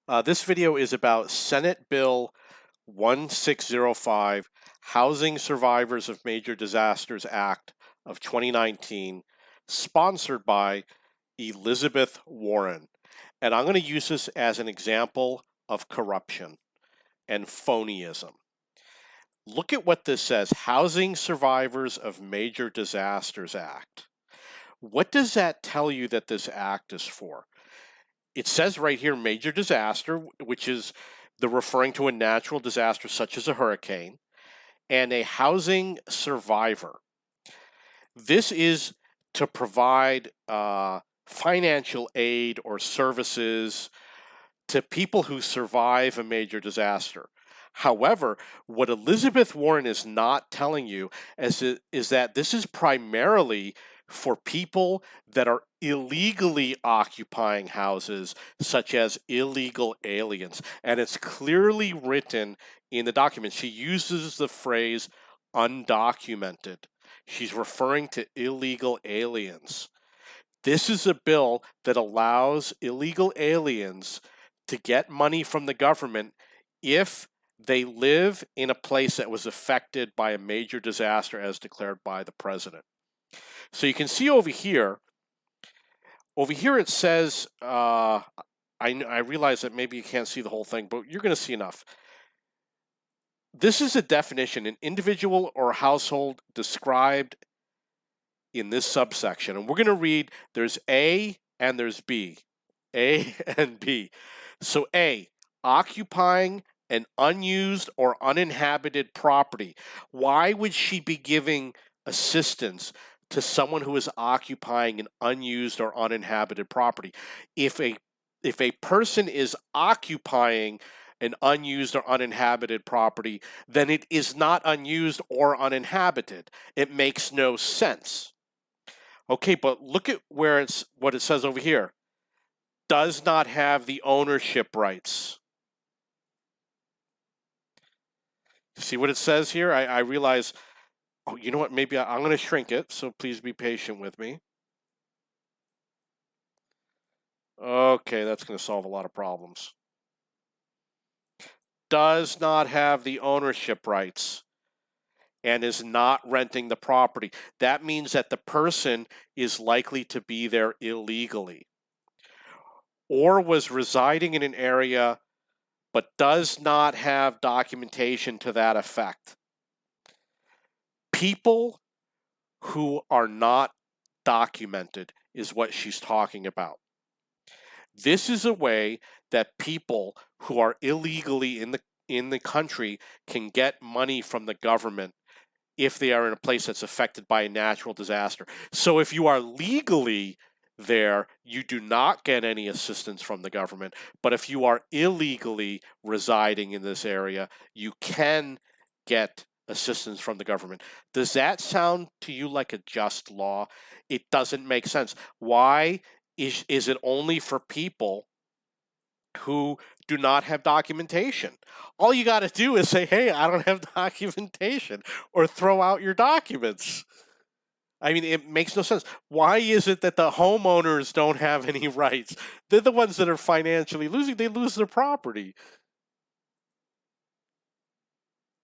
This video is about Senate Bill 1605, Housing Survivors of Major Disasters Act of 2019, sponsored by Elizabeth Warren. And I'm going to use this as an example of corruption and phonyism. Look at what this says, Housing Survivors of Major Disasters Act. What does that tell you that this act is for? It says right here, major disaster, which is the referring to a natural disaster such as a hurricane, and a housing survivor. This is to provide financial aid or services to people who survive a major disaster. However, what Elizabeth Warren is not telling you is that this is primarily for people that are illegally occupying houses, such as illegal aliens. And it's clearly written in the document. She uses the phrase undocumented. She's referring to illegal aliens. This is a bill that allows illegal aliens to get money from the government if they live in a place that was affected by a major disaster as declared by the president. So you can see over here it says, I realize that maybe you can't see the whole thing, but you're going to see enough. This is a definition, an individual or household described in this subsection. And we're going to read, there's A and there's B. A and B. So A, occupying an unused or uninhabited property. Why would she be giving assistance to someone who is occupying an unused or uninhabited property? If a person is occupying an unused or uninhabited property, then it is not unused or uninhabited. It makes no sense. Okay, but look at what it says over here. Does not have the ownership rights. See what it says here? I realize, oh, you know what? Maybe I'm going to shrink it, so please be patient with me. Okay, that's going to solve a lot of problems. Does not have the ownership rights and is not renting the property. That means that the person is likely to be there illegally or was residing in an area but does not have documentation to that effect. People who are not documented is what she's talking about. This is a way that people who are illegally in the country can get money from the government if they are in a place that's affected by a natural disaster. So if you are legally there, you do not get any assistance from the government. But if you are illegally residing in this area, you can get assistance from the government. Does that sound to you like a just law? It doesn't make sense. Why is it only for people who do not have documentation? All you got to do is say, hey, I don't have documentation, or throw out your documents. I mean, it makes no sense. Why is it that the homeowners don't have any rights? They're the ones that are financially losing. They lose their property.